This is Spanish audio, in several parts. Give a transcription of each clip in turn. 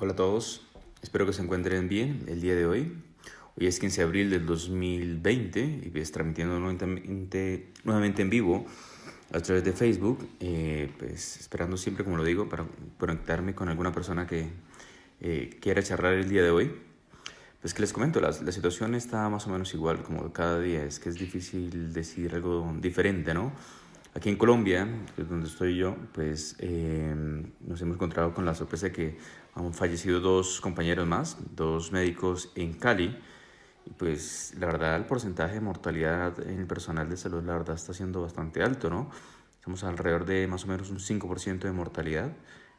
Hola a todos, espero que se encuentren bien el día de hoy. Hoy es 15 de abril del 2020 y pues transmitiendo nuevamente en vivo a través de Facebook, pues esperando siempre, como lo digo, para conectarme con alguna persona que quiera charlar el día de hoy. Pues que les comento, la situación está más o menos igual como cada día, es que es difícil decir algo diferente, ¿no? Aquí en Colombia, que es donde estoy yo, pues nos hemos encontrado con la sorpresa de que han fallecido dos compañeros más, dos médicos en Cali. Y pues la verdad el porcentaje de mortalidad en el personal de salud, la verdad está siendo bastante alto, ¿no? Estamos alrededor de más o menos un 5% de mortalidad.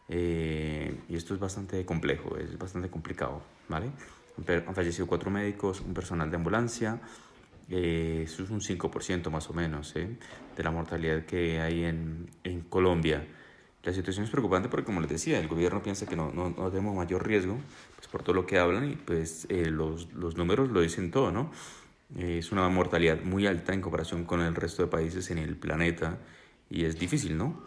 Y esto es bastante complejo, es bastante complicado, ¿vale? Han fallecido cuatro médicos, un personal de ambulancia. Eso es un 5% más o menos, de la mortalidad que hay en Colombia. La situación es preocupante porque, como les decía, el gobierno piensa que no tenemos mayor riesgo, pues por todo lo que hablan y pues los números lo dicen todo, ¿no? Es una mortalidad muy alta en comparación con el resto de países en el planeta y es difícil, ¿no?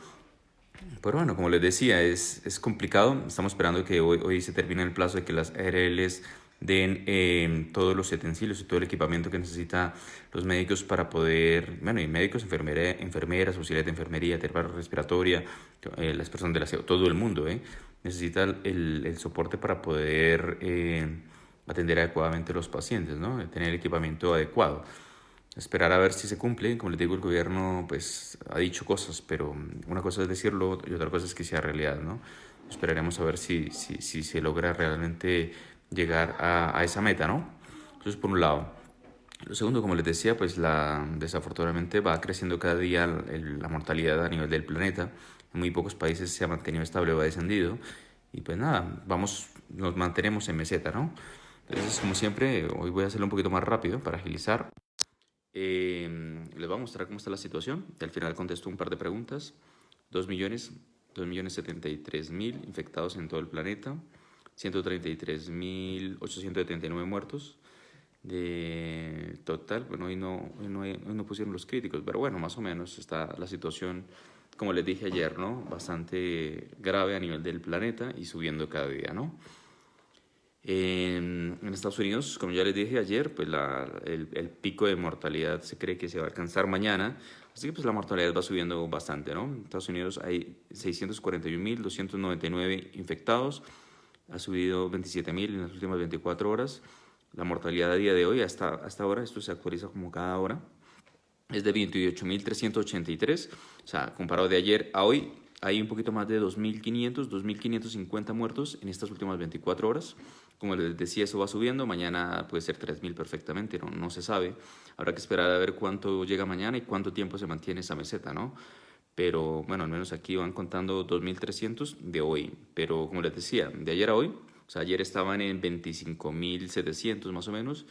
Pero bueno, como les decía, es complicado. Estamos esperando que hoy se termine el plazo de que las ARLs den todos los utensilios y todo el equipamiento que necesitan los médicos para poder, bueno, y médicos, enfermeras, auxiliares de enfermería, terapia respiratoria, las personas del aseo, todo el mundo, necesita el soporte para poder atender adecuadamente a los pacientes, ¿no? Tener el equipamiento adecuado. Esperar a ver si se cumple. Como les digo, el gobierno pues ha dicho cosas, pero una cosa es decirlo y otra cosa es que sea realidad, ¿no? Esperaremos a ver si se logra realmente llegar a esa meta, ¿no? Eso es por un lado. Lo segundo, como les decía, pues desafortunadamente va creciendo cada día la mortalidad a nivel del planeta. En muy pocos países se ha mantenido estable o ha descendido. Y pues nada, nos mantenemos en meseta, ¿no? Entonces, como siempre, hoy voy a hacerlo un poquito más rápido para agilizar. Les voy a mostrar cómo está la situación. Y al final contesto un par de preguntas. 2 millones, 2.073.000 infectados en todo el planeta. 133.879 muertos. De total, bueno, hoy no pusieron los críticos, pero bueno, más o menos está la situación, como les dije ayer, ¿no? Bastante grave a nivel del planeta y subiendo cada día, ¿no? En Estados Unidos, como ya les dije ayer, pues el pico de mortalidad se cree que se va a alcanzar mañana, así que pues la mortalidad va subiendo bastante, ¿no? En Estados Unidos hay 641.299 infectados, ha subido 27.000 en las últimas 24 horas. La mortalidad a día de hoy, hasta ahora, esto se actualiza como cada hora, es de 28.383, o sea, comparado de ayer a hoy, hay un poquito más de 2.550 muertos en estas últimas 24 horas. Como les decía, eso va subiendo, mañana puede ser 3.000 perfectamente, no se sabe. Habrá que esperar a ver cuánto llega mañana y cuánto tiempo se mantiene esa meseta, ¿no? Pero bueno, al menos aquí van contando 2.300 de hoy. Pero como les decía, de ayer a hoy, o sea, ayer estaban en 25.700 más o menos.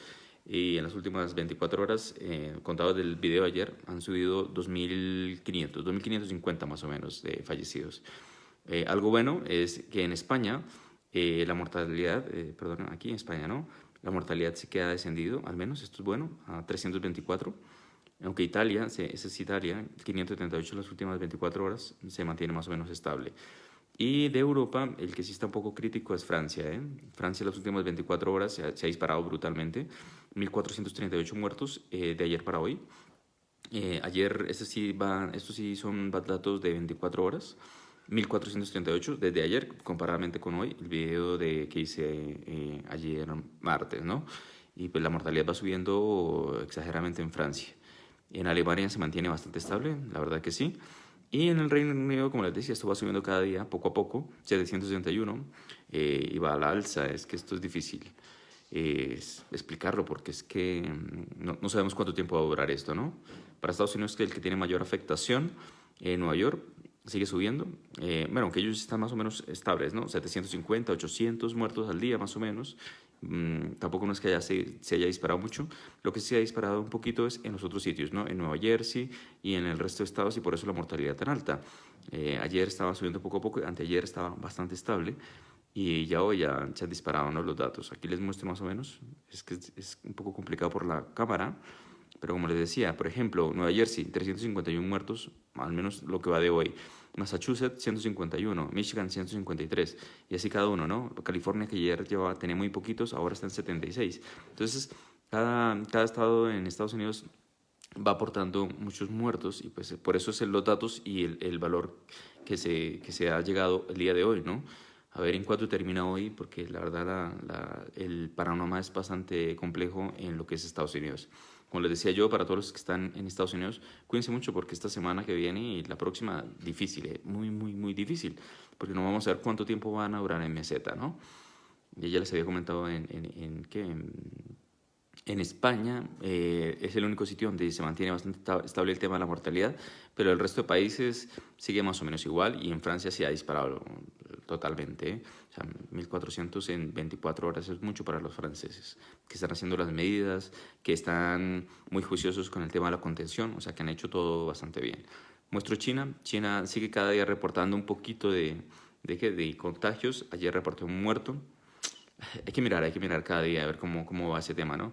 Y en las últimas 24 horas, contados del video de ayer, han subido 2.550 más o menos de fallecidos. Algo bueno es que en España la mortalidad, perdón, aquí en España no, la mortalidad sí que ha descendido, al menos esto es bueno, a 324. Aunque Italia, esa es Italia, 538 en las últimas 24 horas, se mantiene más o menos estable. Y de Europa, el que sí está un poco crítico es Francia, ¿eh? Francia en las últimas 24 horas se ha disparado brutalmente. 1.438 muertos de ayer para hoy. Ayer, estos sí son datos de 24 horas. 1.438 desde ayer, comparadamente con hoy, el video que hice ayer martes, ¿no? Y pues la mortalidad va subiendo exageradamente en Francia. En Alemania se mantiene bastante estable, la verdad que sí. Y en el Reino Unido, como les decía, esto va subiendo cada día, poco a poco, 761, y va a la alza. Es que esto es difícil explicarlo porque es que no sabemos cuánto tiempo va a durar esto, ¿no? Para Estados Unidos, que es el que tiene mayor afectación, Nueva York sigue subiendo. Bueno, aunque ellos están más o menos estables, ¿no? 750, 800 muertos al día, más o menos. Tampoco no es que se haya disparado mucho. Lo que sí ha disparado un poquito es en los otros sitios, ¿no? En Nueva Jersey y en el resto de estados, y por eso la mortalidad tan alta. Ayer estaba subiendo poco a poco, anteayer estaba bastante estable. Y ya hoy ya se han disparado, ¿no?, los datos. Aquí les muestro más o menos. Es que es un poco complicado por la cámara. Pero como les decía, por ejemplo, Nueva Jersey, 351 muertos, al menos lo que va de hoy. Massachusetts 151, Michigan 153, y así cada uno, ¿no? California, que ayer tenía muy poquitos, ahora está en 76. Entonces, cada estado en Estados Unidos va aportando muchos muertos, y pues por eso es los datos y el valor que se ha llegado el día de hoy, ¿no? A ver en cuánto termina hoy, porque la verdad el panorama es bastante complejo en lo que es Estados Unidos. Como les decía yo, para todos los que están en Estados Unidos, cuídense mucho porque esta semana que viene y la próxima, difícil, muy, muy, muy difícil, porque no vamos a ver cuánto tiempo van a durar en meseta, ¿no? Y ya les había comentado en España es el único sitio donde se mantiene bastante estable el tema de la mortalidad, pero el resto de países sigue más o menos igual, y en Francia sí ha disparado totalmente, ¿eh? O sea, 1.400 en 24 horas es mucho para los franceses, que están haciendo las medidas, que están muy juiciosos con el tema de la contención, o sea, que han hecho todo bastante bien. Muestro China. China sigue cada día reportando un poquito de contagios. Ayer reportó un muerto. Hay que mirar cada día a ver cómo va ese tema, ¿no?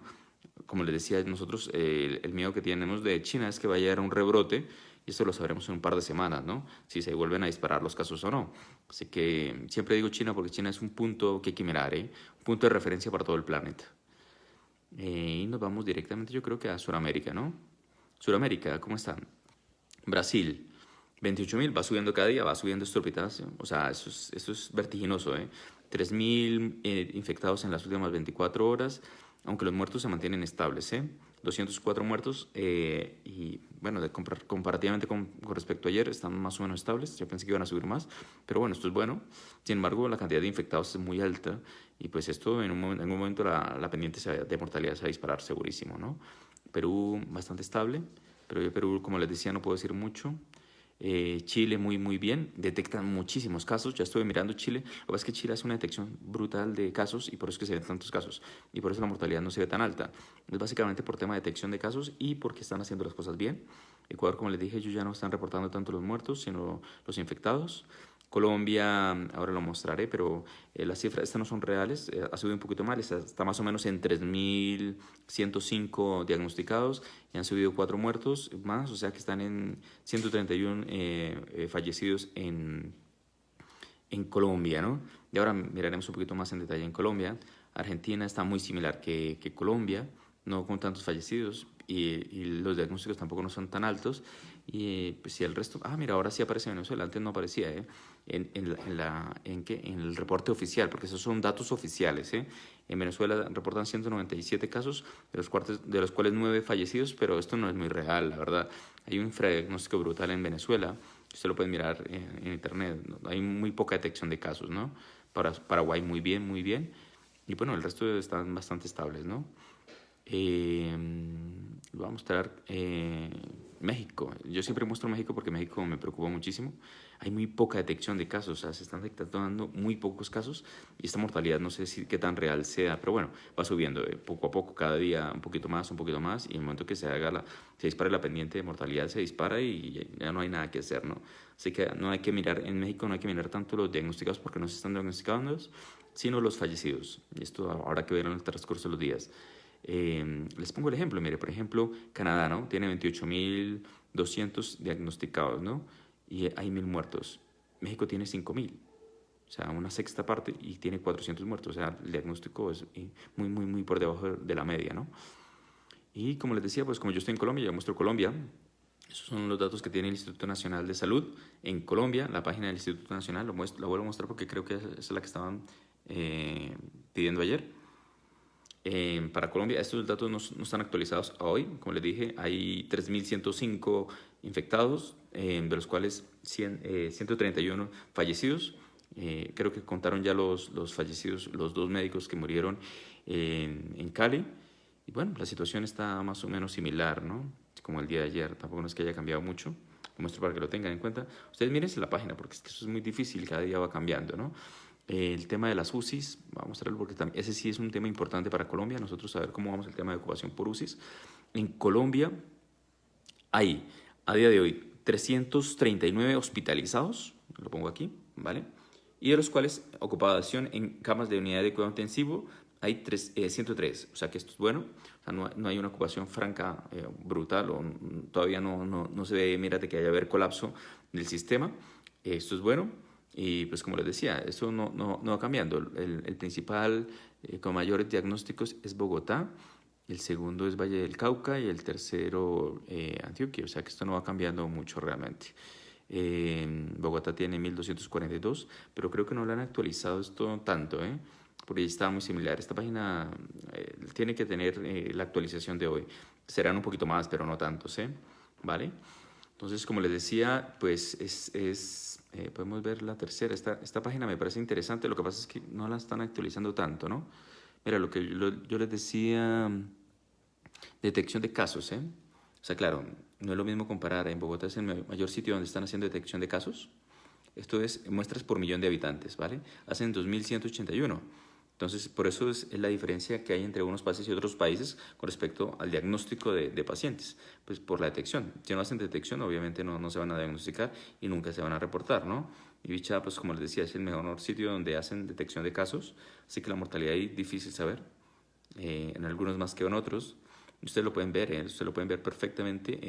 Como les decía, nosotros el miedo que tenemos de China es que vaya a haber un rebrote, y esto lo sabremos en un par de semanas, ¿no? Si se vuelven a disparar los casos o no. Así que siempre digo China porque China es un punto que hay que mirar, ¿eh? Un punto de referencia para todo el planeta. Y nos vamos directamente, yo creo que a Sudamérica, ¿no? Sudamérica, ¿cómo están? Brasil, 28.000, va subiendo cada día, va subiendo estrepitosamente. O sea, eso es vertiginoso, ¿eh? 3.000 infectados en las últimas 24 horas, aunque los muertos se mantienen estables, ¿eh? 204 muertos, y bueno, comparativamente con respecto a ayer, están más o menos estables. Yo pensé que iban a subir más, pero bueno, esto es bueno. Sin embargo, la cantidad de infectados es muy alta, y pues esto en un momento la pendiente de mortalidad se va a disparar segurísimo, ¿no? Perú bastante estable, pero yo Perú, como les decía, no puedo decir mucho. Chile muy muy bien, detectan muchísimos casos. Ya estuve mirando Chile. Lo que pasa es que Chile hace una detección brutal de casos, y por eso es que se ven tantos casos, y por eso la mortalidad no se ve tan alta. Es básicamente por tema de detección de casos y porque están haciendo las cosas bien. Ecuador, como les dije, ellos ya no están reportando tanto los muertos, sino los infectados. Colombia, ahora lo mostraré, pero las cifras estas no son reales, ha subido un poquito mal, está más o menos en 3.105 diagnosticados, y han subido 4 muertos más, o sea que están en 131 fallecidos en Colombia, ¿no? Y ahora miraremos un poquito más en detalle en Colombia. Argentina está muy similar que Colombia, no con tantos fallecidos, y los diagnósticos tampoco no son tan altos. Y pues si el resto, mira, ahora sí aparece Venezuela, antes no aparecía, en el reporte oficial, porque esos son datos oficiales, ¿eh? En Venezuela reportan 197 casos, de los cuales 9 fallecidos, pero esto no es muy real, la verdad. Hay un infradiagnóstico brutal en Venezuela, usted lo puede mirar en internet, ¿no? Hay muy poca detección de casos, ¿no? Paraguay muy bien, muy bien. Y bueno, el resto están bastante estables, ¿no? Voy a mostrar México. Yo siempre muestro México porque México me preocupa muchísimo. Hay muy poca detección de casos, o sea, se están detectando muy pocos casos, y esta mortalidad no sé qué tan real sea, pero bueno, va subiendo poco a poco, cada día un poquito más, y en el momento que se dispare la pendiente de mortalidad, se dispara y ya no hay nada que hacer, ¿no? Así que no hay que mirar, en México no hay que mirar tanto los diagnosticados porque no se están diagnosticando, sino los fallecidos. Y esto habrá que ver en el transcurso de los días. Les pongo el ejemplo, mire, por ejemplo, Canadá, ¿no? Tiene 28.200 diagnosticados, ¿no? Y hay 1.000 muertos. México tiene 5.000, o sea, una sexta parte, y tiene 400 muertos. O sea, el diagnóstico es muy, muy, muy por debajo de la media, ¿no? Y como les decía, pues como yo estoy en Colombia, yo muestro Colombia. Esos son los datos que tiene el Instituto Nacional de Salud en Colombia, la página del Instituto Nacional. La vuelvo a mostrar porque creo que esa es la que estaban pidiendo ayer. Para Colombia, estos datos no están actualizados a hoy. Como les dije, hay 3.105 infectados, de los cuales 131 fallecidos. Creo que contaron ya los fallecidos, los 2 médicos que murieron en Cali. Y bueno, la situación está más o menos similar, ¿no? Como el día de ayer, tampoco no es que haya cambiado mucho. Lo muestro para que lo tengan en cuenta. Ustedes mírense la página porque es que eso es muy difícil, cada día va cambiando, ¿no? El tema de las UCIs, vamos a mostrarlo porque también, ese sí es un tema importante para Colombia, nosotros saber cómo vamos el tema de ocupación por UCIs. En Colombia hay, a día de hoy, 339 hospitalizados, lo pongo aquí, ¿vale? Y de los cuales ocupación en camas de unidad de cuidado intensivo hay 103, o sea que esto es bueno, o sea, no hay una ocupación franca brutal, o todavía no se ve, mírate que haya haber colapso del sistema. Esto es bueno y pues como les decía, eso no va cambiando. El principal con mayores diagnósticos es Bogotá, el segundo es Valle del Cauca y el tercero Antioquia, o sea que esto no va cambiando mucho realmente. Bogotá tiene 1242, pero creo que no lo han actualizado esto tanto, porque está muy similar. Esta página tiene que tener la actualización de hoy. Serán un poquito más, pero no tantos, ¿vale? Entonces, como les decía, pues podemos ver la tercera. Esta página me parece interesante, lo que pasa es que no la están actualizando tanto, ¿no? Mira, lo que yo les decía, detección de casos, ¿eh? O sea, claro, no es lo mismo comparar. En Bogotá es el mayor sitio donde están haciendo detección de casos. Esto es muestras por millón de habitantes, ¿vale? Hacen 2.181. Entonces, por eso es la diferencia que hay entre unos países y otros países con respecto al diagnóstico de pacientes, pues por la detección. Si no hacen detección, obviamente no se van a diagnosticar y nunca se van a reportar, ¿no? Y Bicha, pues como les decía, es el mejor sitio donde hacen detección de casos, así que la mortalidad ahí difícil saber, en algunos más que en otros. Ustedes lo pueden ver, ustedes lo pueden ver perfectamente.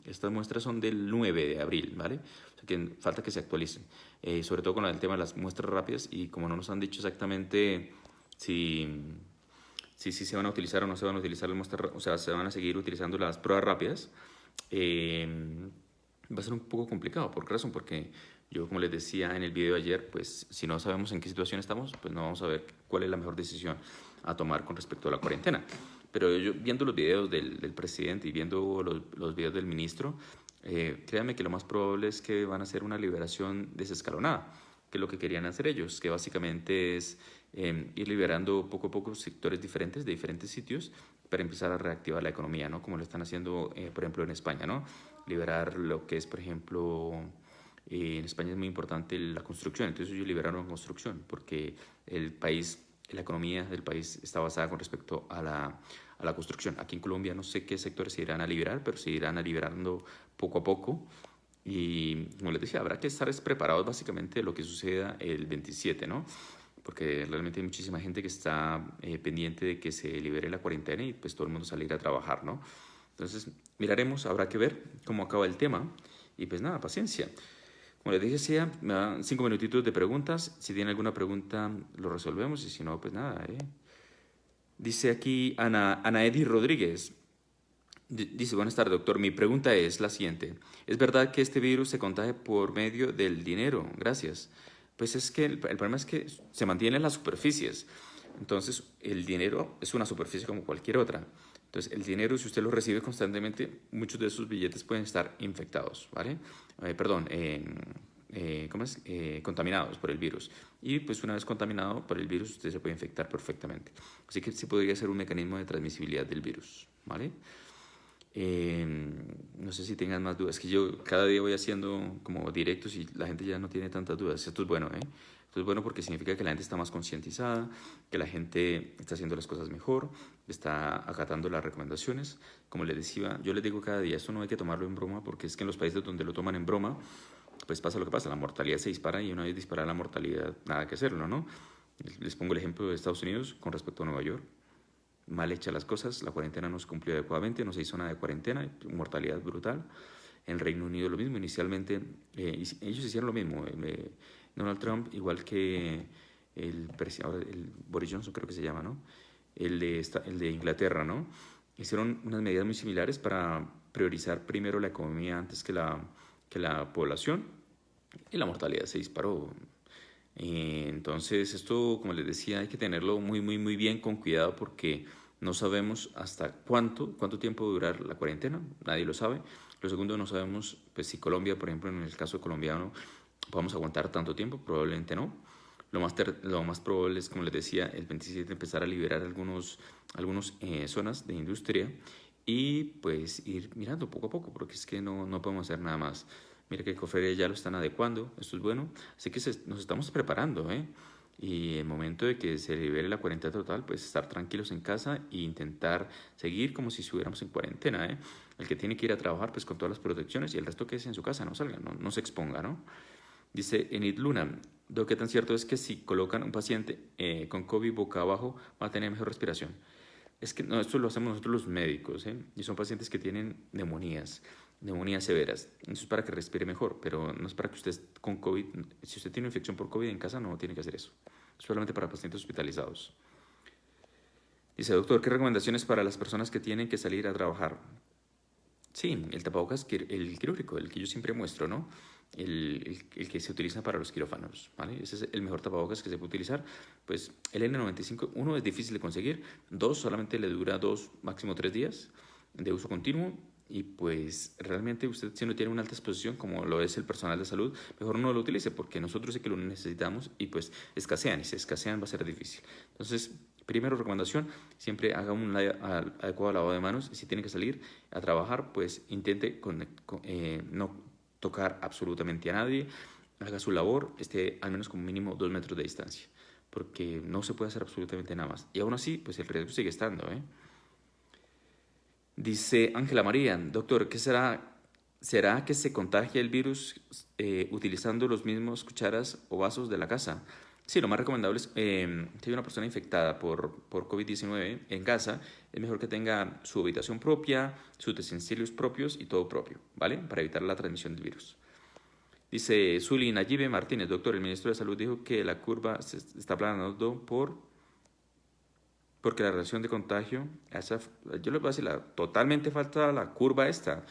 Estas muestras son del 9 de abril, ¿vale? O sea que falta que se actualicen, sobre todo con el tema de las muestras rápidas y como no nos han dicho exactamente si se van a utilizar o no se van a utilizar las muestras, o sea, se van a seguir utilizando las pruebas rápidas, va a ser un poco complicado. ¿Por qué razón? Porque yo, como les decía en el video de ayer, pues si no sabemos en qué situación estamos, pues no vamos a ver cuál es la mejor decisión a tomar con respecto a la cuarentena. Pero yo viendo los videos del presidente y viendo los videos del ministro, créanme que lo más probable es que van a hacer una liberación desescalonada, que es lo que querían hacer ellos, que básicamente es ir liberando poco a poco sectores diferentes de diferentes sitios para empezar a reactivar la economía, ¿no? Como lo están haciendo, por ejemplo, en España, ¿no? Liberar lo que es, por ejemplo, en España es muy importante la construcción, entonces ellos liberaron la construcción porque el país, la economía del país está basada con respecto a la construcción. Aquí en Colombia no sé qué sectores se irán a liberar, pero se irán a liberando poco a poco. Y como les decía, habrá que estar preparados básicamente de lo que suceda el 27, ¿no? Porque realmente hay muchísima gente que está pendiente de que se libere la cuarentena y pues todo el mundo salir a trabajar, ¿no? Entonces miraremos, habrá que ver cómo acaba el tema y pues nada, paciencia. Como les dije, me dan 5 minutitos de preguntas. Si tienen alguna pregunta, lo resolvemos y si no, pues nada, Dice aquí Ana Edith Rodríguez. Dice, buenas tardes, doctor. Mi pregunta es la siguiente. ¿Es verdad que este virus se contagia por medio del dinero? Gracias. Pues es que el problema es que se mantiene en las superficies. Entonces, el dinero es una superficie como cualquier otra. Entonces, el dinero, si usted lo recibe constantemente, muchos de esos billetes pueden estar infectados, ¿vale? ¿Cómo es? Contaminados por el virus. Y pues una vez contaminado por el virus, usted se puede infectar perfectamente. Así que sí podría ser un mecanismo de transmisibilidad del virus, ¿vale? No sé si tengan más dudas, que yo cada día voy haciendo como directos y la gente ya no tiene tantas dudas. Esto es bueno, Esto es bueno porque significa que la gente está más concientizada, que la gente está haciendo las cosas mejor, está acatando las recomendaciones. Como les decía, yo les digo cada día, esto no hay que tomarlo en broma porque es que en los países donde lo toman en broma, pues pasa lo que pasa, la mortalidad se dispara y una vez disparada la mortalidad, nada que hacerlo, ¿no? Les pongo el ejemplo de Estados Unidos con respecto a Nueva York. Mal hechas las cosas, la cuarentena no se cumplió adecuadamente, no se hizo nada de cuarentena, mortalidad brutal. En Reino Unido lo mismo, inicialmente ellos hicieron lo mismo. Donald Trump, igual que el Boris Johnson creo que se llama, ¿no? El de Inglaterra, ¿no? Hicieron unas medidas muy similares para priorizar primero la economía antes que la población y la mortalidad se disparó. Entonces esto, como les decía, hay que tenerlo muy, muy, muy bien con cuidado porque no sabemos hasta cuánto tiempo va a durar la cuarentena, nadie lo sabe. Lo segundo, no sabemos pues, si Colombia, por ejemplo, en el caso colombiano, podemos aguantar tanto tiempo, probablemente no. Lo más probable es, como les decía, el 27 empezar a liberar algunas zonas de industria y pues ir mirando poco a poco, porque es que no podemos hacer nada más. Mira que Cofre ya lo están adecuando, esto es bueno, así que nos estamos preparando, Y el momento de que se libere la cuarentena total, pues estar tranquilos en casa e intentar seguir como si estuviéramos en cuarentena, El que tiene que ir a trabajar, pues con todas las protecciones y el resto quédese en su casa, no salga, no se exponga, ¿no? Dice Enid Luna, ¿qué tan cierto es que si colocan un paciente con COVID boca abajo va a tener mejor respiración? Es que no, esto lo hacemos nosotros los médicos, ¿eh? Y son pacientes que tienen neumonías severas. Eso es para que respire mejor, pero no es para que usted con COVID, si usted tiene infección por COVID en casa, no tiene que hacer eso. Es solamente para pacientes hospitalizados. Dice, doctor, ¿qué recomendaciones para las personas que tienen que salir a trabajar? Sí, el tapabocas, el quirúrgico, el que yo siempre muestro, ¿no? El que se utiliza para los quirófanos, ¿vale? Ese es el mejor tapabocas que se puede utilizar. Pues el N95, uno, es difícil de conseguir, dos, solamente le dura 2, máximo 3 días de uso continuo. Y pues realmente usted, si no tiene una alta exposición como lo es el personal de salud, mejor no lo utilice, porque nosotros sí que lo necesitamos y pues escasean, y si escasean va a ser difícil. Entonces, primero, recomendación, siempre haga un adecuado lavado de manos. Si tiene que salir a trabajar, pues intente no tocar absolutamente a nadie, haga su labor, esté al menos como mínimo 2 metros de distancia, porque no se puede hacer absolutamente nada más. Y aún así, pues el riesgo sigue estando, ¿eh? Dice Ángela María, doctor, ¿qué será? ¿Será que se contagia el virus utilizando los mismos cucharas o vasos de la casa? Sí, lo más recomendable es, si hay una persona infectada por COVID-19 en casa, es mejor que tenga su habitación propia, sus utensilios propios y todo propio, ¿vale? Para evitar la transmisión del virus. Dice Zuli Nayibe Martínez, doctor, el ministro de Salud dijo que la curva se está aplanando porque la relación de contagio, yo les voy a decir, totalmente falta la curva esta,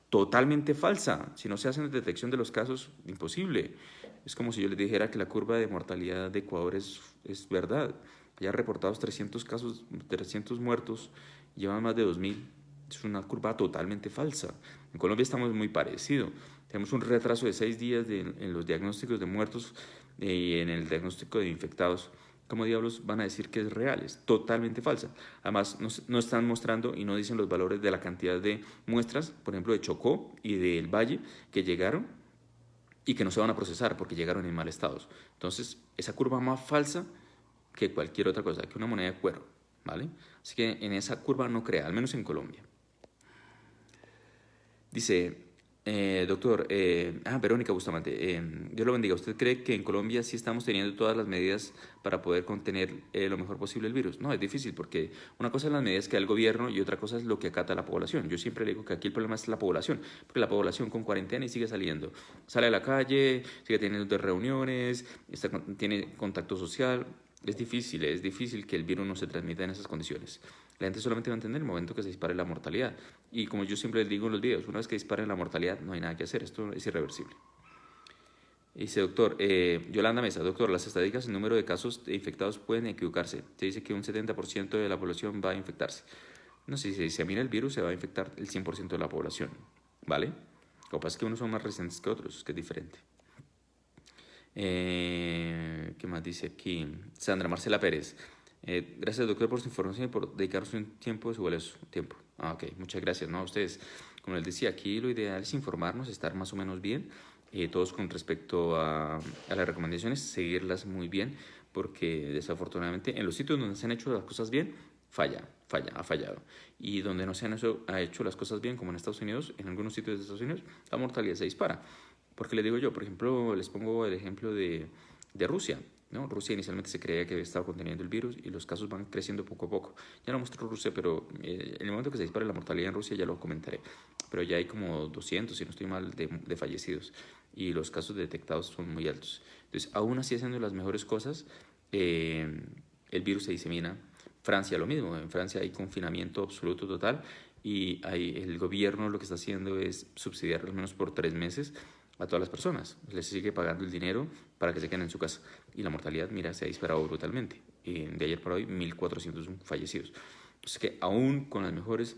totalmente falsa. Si no se hace detección de los casos, imposible. Es como si yo les dijera que la curva de mortalidad de Ecuador es verdad. Ya reportados 300 casos, 300 muertos, llevan más de 2000. Es una curva totalmente falsa. En Colombia estamos muy parecidos. Tenemos un retraso de 6 días en los diagnósticos de muertos y en el diagnóstico de infectados. ¿Cómo diablos van a decir que es real? Es totalmente falsa. Además, no están mostrando y no dicen los valores de la cantidad de muestras, por ejemplo, de Chocó y del Valle, que llegaron y que no se van a procesar porque llegaron en mal estado. Entonces, esa curva más falsa que cualquier otra cosa, que una moneda de cuero, ¿vale? Así que en esa curva no crea, al menos en Colombia. Dice, doctor, Verónica Bustamante, Dios lo bendiga. ¿Usted cree que en Colombia sí estamos teniendo todas las medidas para poder contener lo mejor posible el virus? No, es difícil porque una cosa es las medidas que da el gobierno y otra cosa es lo que acata la población. Yo siempre le digo que aquí el problema es la población, porque la población con cuarentena y sigue saliendo. Sale a la calle, sigue teniendo reuniones, tiene contacto social. Es difícil que el virus no se transmita en esas condiciones. La gente solamente va a entender el momento que se dispare la mortalidad. Y como yo siempre les digo en los videos, una vez que dispare la mortalidad no hay nada que hacer, esto es irreversible. Dice, doctor, Yolanda Mesa, doctor, las estadísticas en número de casos de infectados pueden equivocarse. Se dice que un 70% de la población va a infectarse. No sé, si se disemina el virus, se va a infectar el 100% de la población, ¿vale? Lo que pasa es que unos son más resistentes que otros, que es diferente. ¿Qué más dice aquí? Sandra Marcela Pérez. Gracias, doctor, por su información y por dedicarnos un tiempo de su valioso tiempo. Ok, muchas gracias, ¿no? A ustedes, como les decía, aquí lo ideal es informarnos, estar más o menos bien, todos con respecto a las recomendaciones, seguirlas muy bien, porque desafortunadamente en los sitios donde se han hecho las cosas bien, ha fallado. Y donde no se ha hecho las cosas bien, como en Estados Unidos, en algunos sitios de Estados Unidos, la mortalidad se dispara. ¿Por qué le digo yo? Por ejemplo, les pongo el ejemplo de Rusia, ¿no? Rusia inicialmente se creía que estaba conteniendo el virus y los casos van creciendo poco a poco. Ya no mostró Rusia, pero en el momento que se dispare la mortalidad en Rusia ya lo comentaré. Pero ya hay como 200, si no estoy mal, de fallecidos y los casos detectados son muy altos. Entonces, aún así haciendo las mejores cosas, el virus se disemina. Francia lo mismo, en Francia hay confinamiento absoluto total y el gobierno lo que está haciendo es subsidiar al menos por 3 meses a todas las personas. Les sigue pagando el dinero para que se queden en su casa. Y la mortalidad, mira, se ha disparado brutalmente. De ayer para hoy, 1.400 fallecidos. Entonces, que aún con las mejores,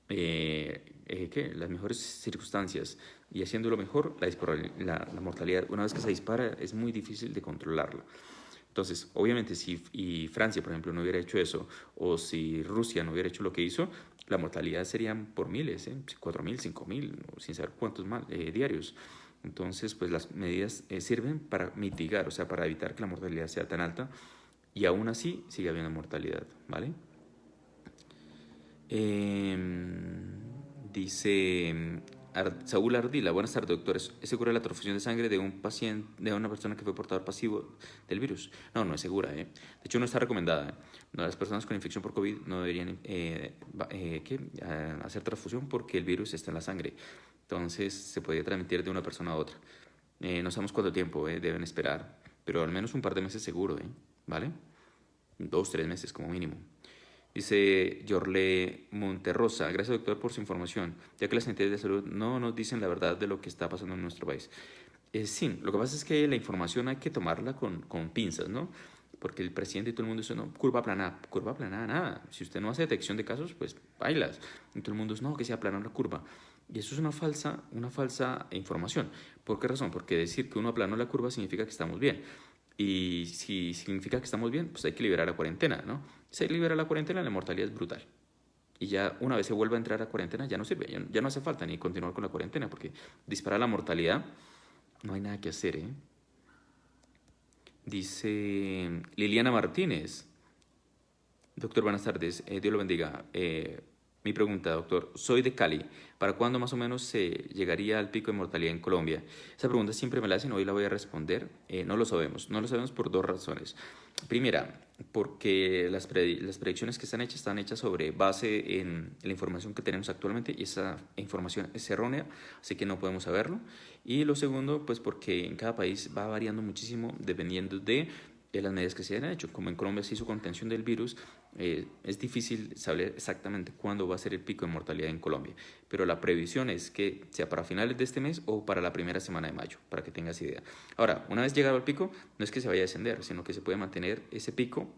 las mejores circunstancias y haciéndolo mejor, la mortalidad, una vez que se dispara, es muy difícil de controlarla. Entonces, obviamente, si Francia, por ejemplo, no hubiera hecho eso, o si Rusia no hubiera hecho lo que hizo, la mortalidad serían por miles, 4.000, 5.000, sin saber cuántos diarios. Entonces, pues las medidas sirven para mitigar, o sea, para evitar que la mortalidad sea tan alta y aún así sigue habiendo mortalidad, ¿vale? Dice Saúl Ardila, buenas tardes, doctor. ¿Es segura la transfusión de sangre de un paciente, de una persona que fue portador pasivo del virus? No, no es segura. De hecho, no está recomendada. No, las personas con infección por COVID no deberían hacer transfusión porque el virus está en la sangre. Entonces, se podría transmitir de una persona a otra. No sabemos cuánto tiempo deben esperar, pero al menos un par de meses seguro, ¿vale? 2, 3 meses como mínimo. Dice Yorle Monterrosa, gracias doctor por su información, ya que las entidades de salud no nos dicen la verdad de lo que está pasando en nuestro país. Sí, lo que pasa es que la información hay que tomarla con pinzas, ¿no? Porque el presidente y todo el mundo dice, no, curva plana, nada. Si usted no hace detección de casos, pues bailas. Y todo el mundo dice, no, que sea plana la curva. Y eso es una falsa información. ¿Por qué razón? Porque decir que uno aplanó la curva significa que estamos bien. Y si significa que estamos bien, pues hay que liberar la cuarentena, ¿no? Si se libera la cuarentena, la mortalidad es brutal. Y ya una vez se vuelve a entrar a cuarentena, ya no sirve, ya no hace falta ni continuar con la cuarentena, porque disparar la mortalidad, no hay nada que hacer, Dice Liliana Martínez, doctor, buenas tardes, Dios lo bendiga. Mi pregunta, doctor, soy de Cali. ¿Para cuándo más o menos se llegaría al pico de mortalidad en Colombia? Esa pregunta siempre me la hacen, hoy la voy a responder. No lo sabemos. No lo sabemos por 2 razones. Primera, porque las predicciones que están hechas sobre base en la información que tenemos actualmente y esa información es errónea, así que no podemos saberlo. Y lo segundo, pues porque en cada país va variando muchísimo dependiendo de las medidas que se hayan hecho. Como en Colombia se hizo contención del virus, es difícil saber exactamente cuándo va a ser el pico de mortalidad en Colombia, pero la previsión es que sea para finales de este mes o para la primera semana de mayo, para que tengas idea. Ahora, una vez llegado al pico, no es que se vaya a descender, sino que se puede mantener ese pico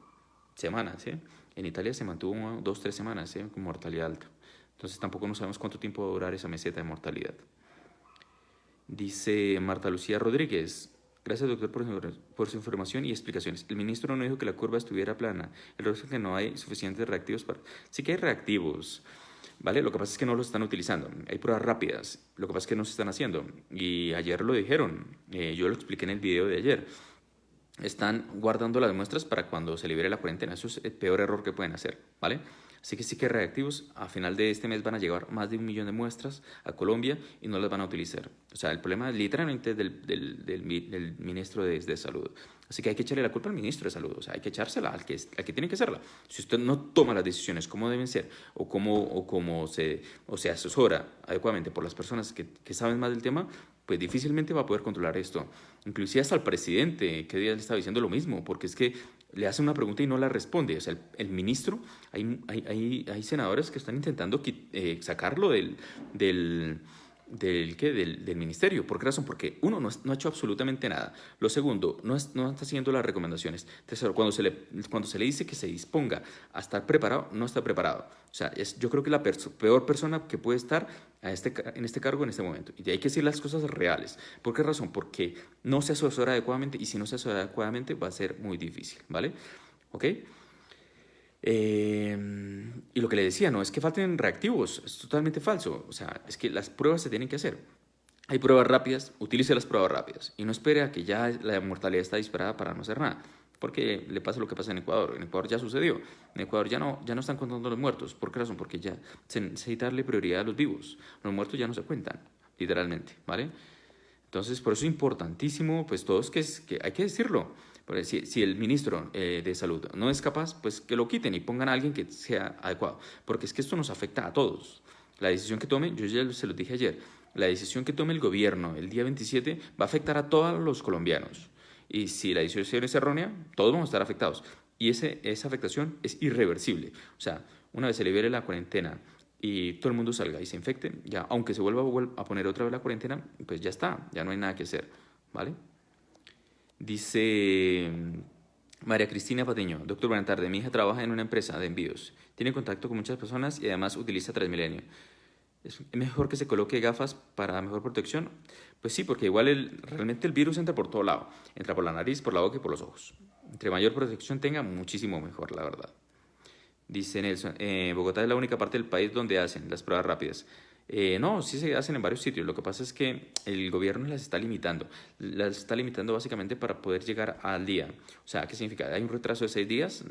semanas. En Italia se mantuvo 2, 3 semanas con mortalidad alta. Entonces tampoco no sabemos cuánto tiempo va a durar esa meseta de mortalidad. Dice Marta Lucía Rodríguez, gracias doctor por su información y explicaciones. El ministro no dijo que la curva estuviera plana. El resto es que no hay suficientes reactivos para... Sí que hay reactivos, ¿vale? Lo que pasa es que no los están utilizando. Hay pruebas rápidas. Lo que pasa es que no se están haciendo. Y ayer lo dijeron. Yo lo expliqué en el video de ayer. Están guardando las muestras para cuando se libere la cuarentena. Eso es el peor error que pueden hacer, ¿vale? Así que sí que reactivos, a final de este mes van a llegar más de 1 millón de muestras a Colombia y no las van a utilizar. O sea, el problema literalmente es del ministro de Salud. Así que hay que echarle la culpa al ministro de Salud, o sea, hay que echársela al que tiene que hacerla. Si usted no toma las decisiones como deben ser o se asesora adecuadamente por las personas que saben más del tema, pues difícilmente va a poder controlar esto. Inclusive hasta el presidente, que día le estaba diciendo lo mismo, porque es que le hace una pregunta y no la responde. O sea, el ministro, hay senadores que están intentando sacarlo del ministerio. ¿Por qué razón? Porque uno no ha hecho absolutamente nada. Lo segundo, no está siguiendo las recomendaciones. Tercero, cuando se le dice que se disponga a estar preparado, no está preparado. O sea, yo creo que la peor persona que puede estar en este cargo en este momento. Y hay que decir las cosas reales. ¿Por qué razón? Porque no se asesora adecuadamente y si no se asesora adecuadamente va a ser muy difícil, ¿vale? ¿Ok? Y lo que le decía, no es que falten reactivos, es totalmente falso. O sea, es que las pruebas se tienen que hacer. Hay pruebas rápidas, utilice las pruebas rápidas y no espere a que ya la mortalidad está disparada para no hacer nada. Porque le pasa lo que pasa en Ecuador. En Ecuador ya sucedió. En Ecuador ya no están contando los muertos. ¿Por qué razón? Porque ya se necesita darle prioridad a los vivos. Los muertos ya no se cuentan, literalmente, ¿vale? Entonces, por eso es importantísimo, pues todos que hay que decirlo. Porque si el ministro de Salud no es capaz, pues que lo quiten y pongan a alguien que sea adecuado. Porque es que esto nos afecta a todos. La decisión que tome, yo ya se lo dije ayer, la decisión que tome el gobierno el día 27 va a afectar a todos los colombianos. Y si la decisión es errónea, todos vamos a estar afectados. Y esa afectación es irreversible. O sea, una vez se libere la cuarentena y todo el mundo salga y se infecte, ya, aunque se vuelva a poner otra vez la cuarentena, pues ya está, ya no hay nada que hacer, ¿vale? Dice María Cristina Patiño, doctor, buenas tardes, mi hija trabaja en una empresa de envíos, tiene contacto con muchas personas y además utiliza Transmilenio. ¿Es mejor que se coloque gafas para mejor protección? Pues sí, porque igual realmente el virus entra por todo lado. Entra por la nariz, por la boca y por los ojos. Entre mayor protección tenga, muchísimo mejor, la verdad. Dice Nelson, Bogotá es la única parte del país donde hacen las pruebas rápidas. No, sí se hacen en varios sitios. Lo que pasa es que el gobierno las está limitando. Las está limitando básicamente para poder llegar al día. O sea, ¿qué significa? Hay un retraso de 6 días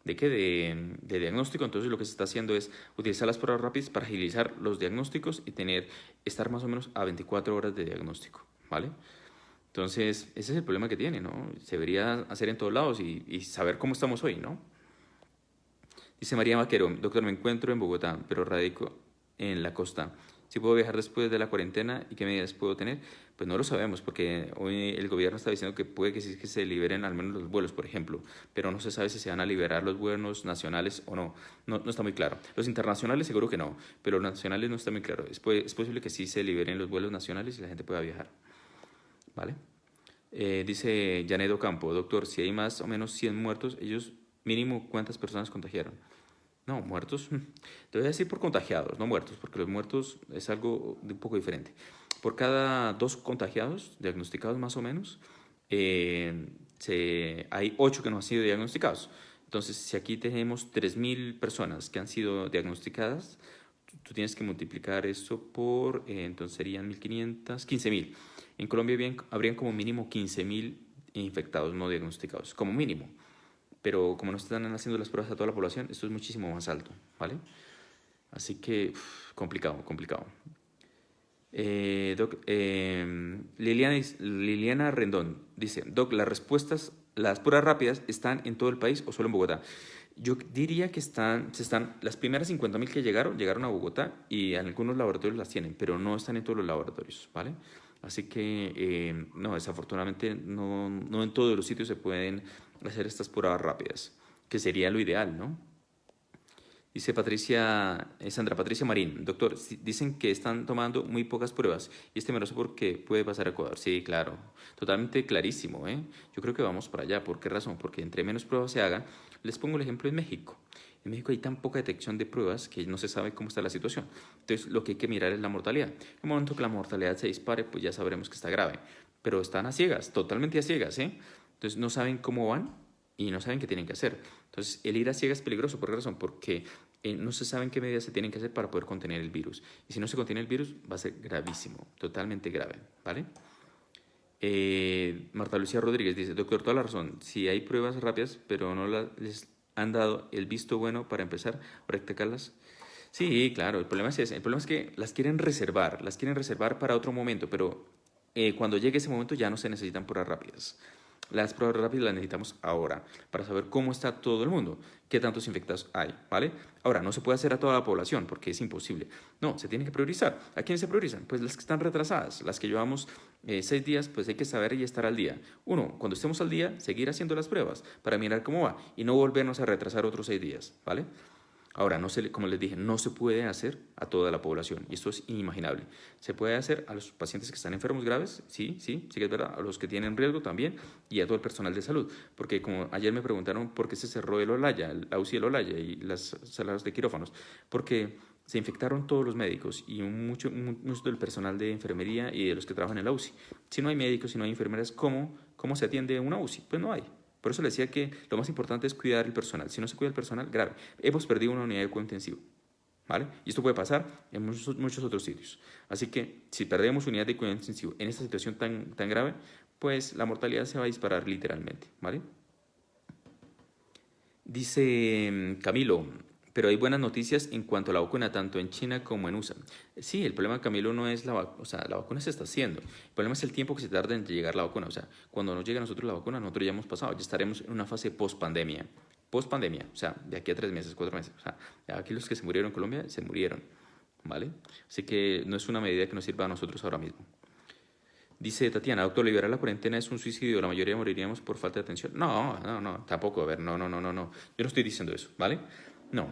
¿De qué? De diagnóstico. Entonces lo que se está haciendo es utilizar las pruebas rápidas para agilizar los diagnósticos y estar más o menos a 24 horas de diagnóstico, ¿vale? Entonces, ese es el problema que tiene, ¿no? Se debería hacer en todos lados y saber cómo estamos hoy, ¿no? Dice María Vaquero, doctor, me encuentro en Bogotá, pero radico en la costa. ¿Si puedo viajar después de la cuarentena y qué medidas puedo tener? Pues no lo sabemos, porque hoy el gobierno está diciendo que puede que sí que se liberen al menos los vuelos, por ejemplo, pero no se sabe si se van a liberar los vuelos nacionales o no. No está muy claro. Los internacionales seguro que no, pero los nacionales no está muy claro. Es posible que sí se liberen los vuelos nacionales y la gente pueda viajar. ¿Vale? Dice Janedo Campo, doctor, si hay más o menos 100 muertos, ellos mínimo cuántas personas contagiaron. No, muertos, te voy a decir por contagiados, no muertos, porque los muertos es algo de un poco diferente. Por cada 2 contagiados, diagnosticados más o menos, hay 8 que no han sido diagnosticados. Entonces, si aquí tenemos 3.000 personas que han sido diagnosticadas, tú tienes que multiplicar eso por, entonces serían 1.500, 15.000. En Colombia habrían como mínimo 15.000 infectados no diagnosticados, como mínimo. Pero como no están haciendo las pruebas a toda la población, esto es muchísimo más alto, ¿vale? Así que, complicado, complicado. Liliana Rendón dice, Doc, las pruebas rápidas están en todo el país o solo en Bogotá. Yo diría que las primeras 50.000 que llegaron a Bogotá y en algunos laboratorios las tienen, pero no están en todos los laboratorios, ¿vale? Así que, no, desafortunadamente no en todos los sitios se pueden hacer estas pruebas rápidas, que sería lo ideal, ¿no? Dice Sandra Patricia Marín, doctor, dicen que están tomando muy pocas pruebas y es temeroso porque puede pasar a Ecuador. Sí, claro, totalmente clarísimo, ¿eh? Yo creo que vamos para allá. ¿Por qué razón? Porque entre menos pruebas se hagan, les pongo el ejemplo en México. En México hay tan poca detección de pruebas que no se sabe cómo está la situación. Entonces, lo que hay que mirar es la mortalidad. En el momento que la mortalidad se dispare, pues ya sabremos que está grave. Pero están a ciegas, totalmente a ciegas, ¿eh? Entonces, no saben cómo van y no saben qué tienen que hacer. Entonces, el ir a ciegas es peligroso. ¿Por qué razón? Porque no se saben qué medidas se tienen que hacer para poder contener el virus. Y si no se contiene el virus, va a ser gravísimo, totalmente grave, ¿vale? Marta Lucía Rodríguez dice, doctor, toda la razón, si hay pruebas rápidas, pero no les han dado el visto bueno para empezar a practicarlas. Sí, claro, el problema es ese. El problema es que las quieren reservar para otro momento, pero cuando llegue ese momento ya no se necesitan pruebas rápidas. Las pruebas rápidas las necesitamos ahora para saber cómo está todo el mundo, qué tantos infectados hay, ¿vale? Ahora, no se puede hacer a toda la población porque es imposible. No, se tiene que priorizar. ¿A quiénes se priorizan? Pues las que están retrasadas, las que llevamos 6 días, pues hay que saber y estar al día. Uno, cuando estemos al día, seguir haciendo las pruebas para mirar cómo va y no volvernos a retrasar otros 6 días, ¿vale? Ahora, como les dije, no se puede hacer a toda la población y esto es inimaginable. Se puede hacer a los pacientes que están enfermos graves, sí que es verdad, a los que tienen riesgo también y a todo el personal de salud. Porque como ayer me preguntaron por qué se cerró el UCI del Olaya y las salas de quirófanos, porque se infectaron todos los médicos y mucho del personal de enfermería y de los que trabajan en la UCI. Si no hay médicos, si no hay enfermeras, ¿cómo se atiende una UCI? Pues no hay. Por eso le decía que lo más importante es cuidar el personal. Si no se cuida el personal, grave. Hemos perdido una unidad de cuidado intensivo, ¿vale? Y esto puede pasar en muchos otros sitios. Así que si perdemos unidad de cuidado intensivo en esta situación tan grave, pues la mortalidad se va a disparar literalmente, ¿vale? Dice Camilo, pero hay buenas noticias en cuanto a la vacuna, tanto en China como en USA. Sí, el problema, Camilo, no es la vacuna, o sea, la vacuna se está haciendo. El problema es el tiempo que se tarda en llegar la vacuna. O sea, cuando nos llegue a nosotros la vacuna, nosotros ya hemos pasado, ya estaremos en una fase post-pandemia. Post-pandemia, o sea, de aquí a 3 meses, 4 meses. O sea, aquí los que se murieron en Colombia, se murieron, ¿vale? Así que no es una medida que nos sirva a nosotros ahora mismo. Dice Tatiana, doctor, liberar la cuarentena es un suicidio, la mayoría moriríamos por falta de atención. No, tampoco, a ver, no. Yo no estoy diciendo eso, ¿vale? No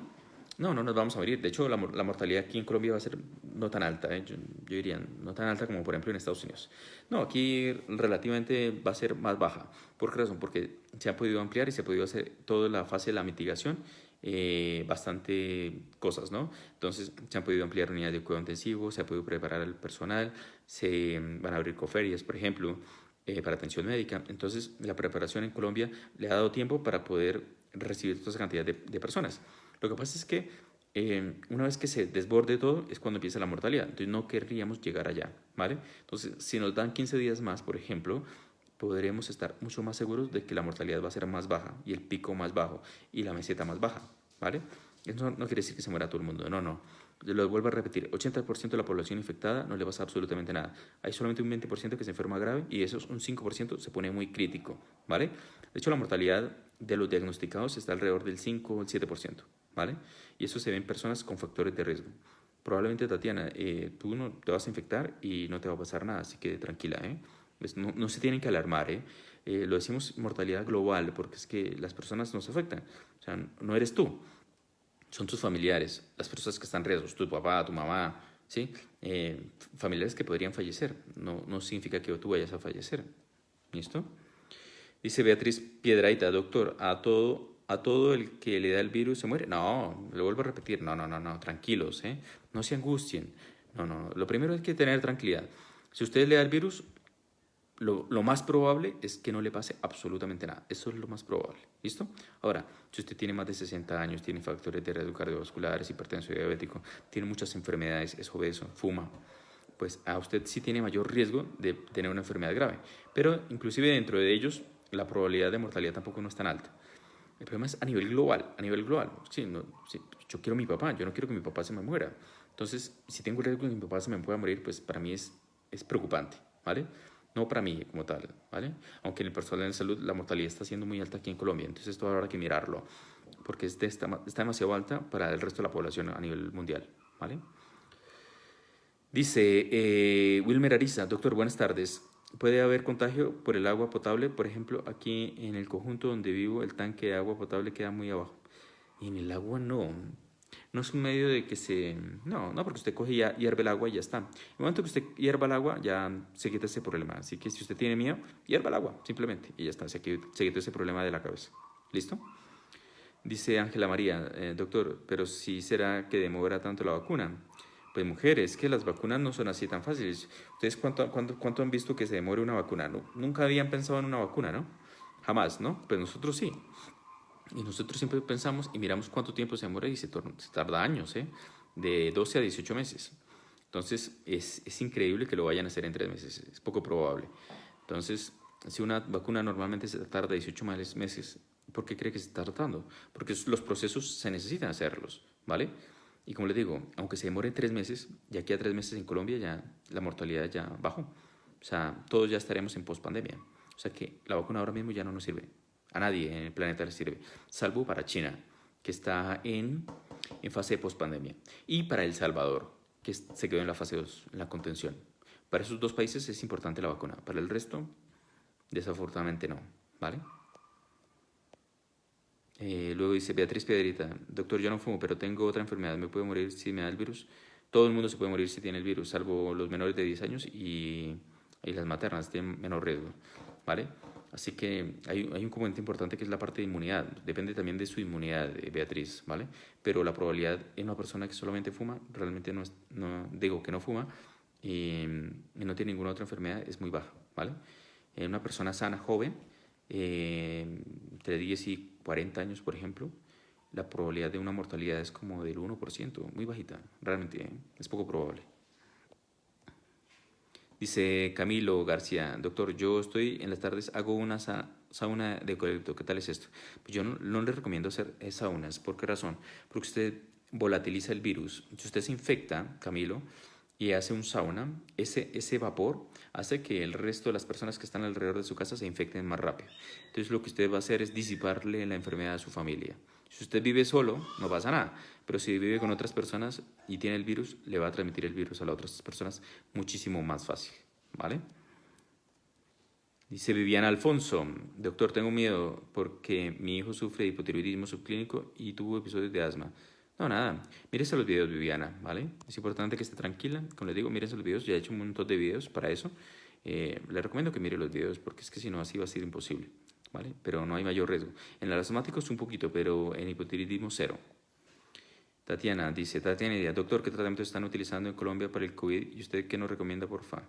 nos vamos a morir. De hecho, la mortalidad aquí en Colombia va a ser no tan alta, yo diría, no tan alta como por ejemplo en Estados Unidos. No, aquí relativamente va a ser más baja. ¿Por qué razón? Porque se ha podido ampliar y se ha podido hacer toda la fase de la mitigación, bastante cosas, ¿no? Entonces se han podido ampliar unidades de cuidado intensivo, se ha podido preparar al personal, se van a abrir coferias, por ejemplo, para atención médica. Entonces la preparación en Colombia le ha dado tiempo para poder recibir toda esa cantidad de personas. Lo que pasa es que una vez que se desborde todo es cuando empieza la mortalidad. Entonces no querríamos llegar allá, ¿vale? Entonces si nos dan 15 días más, por ejemplo, podremos estar mucho más seguros de que la mortalidad va a ser más baja y el pico más bajo y la meseta más baja, ¿vale? Eso no quiere decir que se muera todo el mundo, no, no. Yo lo vuelvo a repetir, 80% de la población infectada no le pasa absolutamente nada. Hay solamente un 20% que se enferma grave y eso un 5% se pone muy crítico, ¿vale? De hecho, la mortalidad de los diagnosticados está alrededor del 5 o el 7%, ¿vale? Y eso se ve en personas con factores de riesgo. Probablemente, Tatiana, tú no te vas a infectar y no te va a pasar nada, así que tranquila, ¿eh? Pues no se tienen que alarmar, ¿eh? Lo decimos mortalidad global porque es que las personas nos afectan. O sea, no eres tú, son tus familiares, las personas que están en riesgo, tu papá, tu mamá, ¿sí? Familiares que podrían fallecer. No significa que tú vayas a fallecer. ¿Listo? Dice Beatriz Piedraita, doctor, ¿a todo el que le da el virus se muere? No, lo vuelvo a repetir, no, tranquilos, ¿eh? No se angustien. No, lo primero es que tener tranquilidad. Si usted le da el virus, lo más probable es que no le pase absolutamente nada. Eso es lo más probable. ¿Listo? Ahora, si usted tiene más de 60 años, tiene factores de riesgo cardiovasculares, hipertenso diabético, tiene muchas enfermedades, es obeso, fuma, pues a usted sí tiene mayor riesgo de tener una enfermedad grave. Pero inclusive dentro de ellos, la probabilidad de mortalidad tampoco no es tan alta. El problema es a nivel global, Sí, sí, yo quiero a mi papá, yo no quiero que mi papá se me muera. Entonces, si tengo el riesgo de que mi papá se me pueda morir, pues para mí es preocupante, ¿vale? No para mí como tal, ¿vale? Aunque en el personal de salud la mortalidad está siendo muy alta aquí en Colombia, entonces esto habrá que mirarlo, porque está demasiado alta para el resto de la población a nivel mundial, ¿vale? Dice Wilmer Ariza, doctor, buenas tardes. ¿Puede haber contagio por el agua potable? Por ejemplo, aquí en el conjunto donde vivo, el tanque de agua potable queda muy abajo. Y en el agua no. No es un medio de que se... No, porque usted coge y hierve el agua y ya está. En el momento que usted hierva el agua, ya se quita ese problema. Así que si usted tiene miedo, hierva el agua, simplemente. Y ya está, se quita ese problema de la cabeza. ¿Listo? Dice Ángela María, doctor, pero si será que demora tanto la vacuna. Pues mujeres, que las vacunas no son así tan fáciles. ¿Ustedes cuánto han visto que se demore una vacuna? ¿No? Nunca habían pensado en una vacuna, ¿no? Jamás, ¿no? Pues nosotros sí. Y nosotros siempre pensamos y miramos cuánto tiempo se demora y se tarda años, ¿eh? De 12 a 18 meses. Entonces, es increíble que lo vayan a hacer en 3 meses. Es poco probable. Entonces, si una vacuna normalmente se tarda 18 meses, ¿por qué cree que se está tardando? Porque los procesos se necesitan hacerlos, ¿vale? Y como les digo, aunque se demore 3 meses, ya aquí a 3 meses en Colombia ya la mortalidad ya bajó. O sea, todos ya estaremos en pospandemia. O sea que la vacuna ahora mismo ya no nos sirve. A nadie en el planeta le sirve, salvo para China, que está en fase de pospandemia. Y para El Salvador, que se quedó en la fase 2, en la contención. Para esos dos países es importante la vacuna. Para el resto, desafortunadamente no, ¿vale? Luego dice Beatriz Piedrita, doctor, yo no fumo, pero tengo otra enfermedad, ¿me puedo morir si me da el virus? Todo el mundo se puede morir si tiene el virus, salvo los menores de 10 años y las maternas tienen menor riesgo, ¿vale? Así que hay un componente importante que es la parte de inmunidad, depende también de su inmunidad, Beatriz, ¿vale? Pero la probabilidad en una persona que solamente fuma, realmente no digo que no fuma y no tiene ninguna otra enfermedad, es muy baja, ¿vale? En una persona sana, joven, entre 10 y 40 años, por ejemplo, la probabilidad de una mortalidad es como del 1%, muy bajita, realmente, es poco probable. Dice Camilo García, doctor, yo estoy en las tardes, hago una sauna de eucalipto, ¿qué tal es esto? Pues yo no le recomiendo hacer saunas, ¿por qué razón? Porque usted volatiliza el virus. Si usted se infecta, Camilo, y hace un sauna, ese vapor hace que el resto de las personas que están alrededor de su casa se infecten más rápido. Entonces lo que usted va a hacer es disiparle la enfermedad a su familia. Si usted vive solo, no pasa nada, pero si vive con otras personas y tiene el virus, le va a transmitir el virus a las otras personas muchísimo más fácil, ¿vale? Dice Viviana Alfonso, doctor, tengo miedo porque mi hijo sufre de hipotiroidismo subclínico y tuvo episodios de asma. No, nada, mírese los videos, Viviana, ¿vale? Es importante que esté tranquila. Como les digo, mírense los videos, ya he hecho un montón de videos para eso. Le recomiendo que mire los videos porque es que si no, así va a ser imposible, ¿vale? Pero no hay mayor riesgo. En el asmático es un poquito, pero en hipotiroidismo cero. Tatiana dice, Tatiana, doctor, ¿qué tratamientos están utilizando en Colombia para el COVID y usted qué nos recomienda, por favor?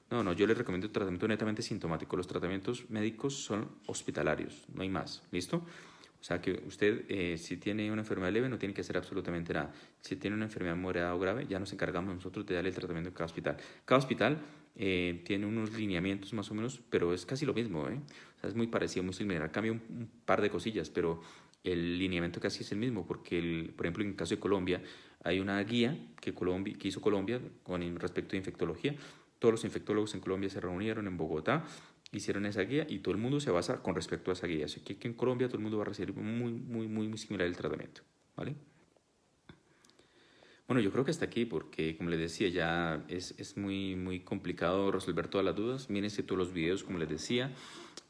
No, yo le recomiendo un tratamiento netamente sintomático. Los tratamientos médicos son hospitalarios, no hay más, ¿listo? O sea que usted, si tiene una enfermedad leve, no tiene que hacer absolutamente nada. Si tiene una enfermedad moderada o grave, ya nos encargamos nosotros de darle el tratamiento en cada hospital. Cada hospital tiene unos lineamientos más o menos, pero es casi lo mismo, ¿eh? O sea, es muy parecido, muy similar. Cambia un par de cosillas, pero el lineamiento casi es el mismo, porque, por ejemplo, en el caso de Colombia, hay una guía que hizo Colombia con respecto a infectología. Todos los infectólogos en Colombia se reunieron en Bogotá, hicieron esa guía y todo el mundo se basa con respecto a esa guía. Así que aquí en Colombia todo el mundo va a recibir muy similar el tratamiento, ¿vale? Bueno, yo creo que hasta aquí, porque como les decía, ya es muy complicado resolver todas las dudas. Mírense todos los videos, como les decía.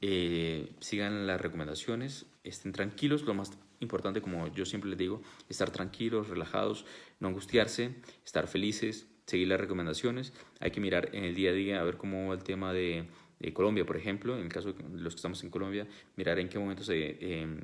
Sigan las recomendaciones, estén tranquilos. Lo más importante, como yo siempre les digo, estar tranquilos, relajados, no angustiarse, estar felices, seguir las recomendaciones. Hay que mirar en el día a día a ver cómo va el tema de Colombia, por ejemplo, en el caso de los que estamos en Colombia, mirar en qué momento se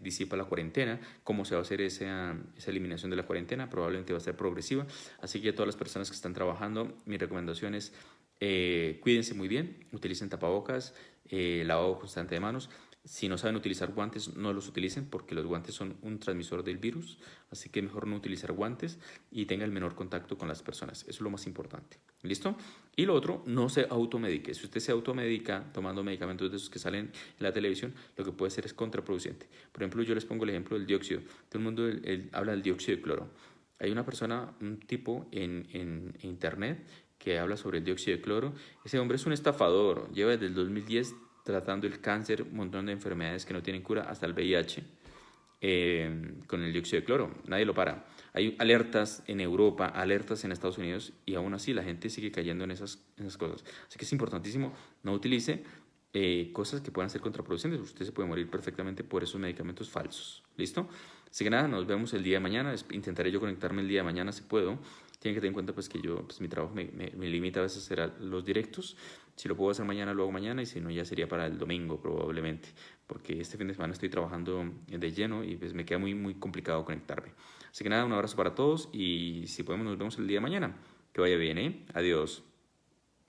disipa la cuarentena, cómo se va a hacer esa eliminación de la cuarentena, probablemente va a ser progresiva. Así que a todas las personas que están trabajando, mi recomendación es cuídense muy bien, utilicen tapabocas, lavado constante de manos. Si no saben utilizar guantes, no los utilicen porque los guantes son un transmisor del virus, así que mejor no utilizar guantes y tenga el menor contacto con las personas. Eso es lo más importante. ¿Listo? Y lo otro, no se automedique. Si usted se automedica tomando medicamentos de esos que salen en la televisión, lo que puede ser es contraproducente. Por ejemplo, yo les pongo el ejemplo del dióxido. Todo el mundo habla del dióxido de cloro. Hay una persona, un tipo en internet que habla sobre el dióxido de cloro. Ese hombre es un estafador. Lleva desde el 2010 tratando el cáncer, un montón de enfermedades que no tienen cura, hasta el VIH, con el dióxido de cloro. Nadie lo para. Hay alertas en Europa, alertas en Estados Unidos, y aún así la gente sigue cayendo en esas cosas. Así que es importantísimo, no utilice cosas que puedan ser contraproducentes. Usted se puede morir perfectamente por esos medicamentos falsos. ¿Listo? Así que nada, nos vemos el día de mañana. Intentaré yo conectarme el día de mañana si puedo. Tienen que tener en cuenta pues que yo, pues mi trabajo me limita a veces a hacer los directos. Si lo puedo hacer mañana, lo hago mañana, y si no, ya sería para el domingo probablemente, porque este fin de semana estoy trabajando de lleno y pues me queda muy complicado conectarme. Así que nada, un abrazo para todos y si podemos nos vemos el día de mañana. Que vaya bien, ¿eh? Adiós.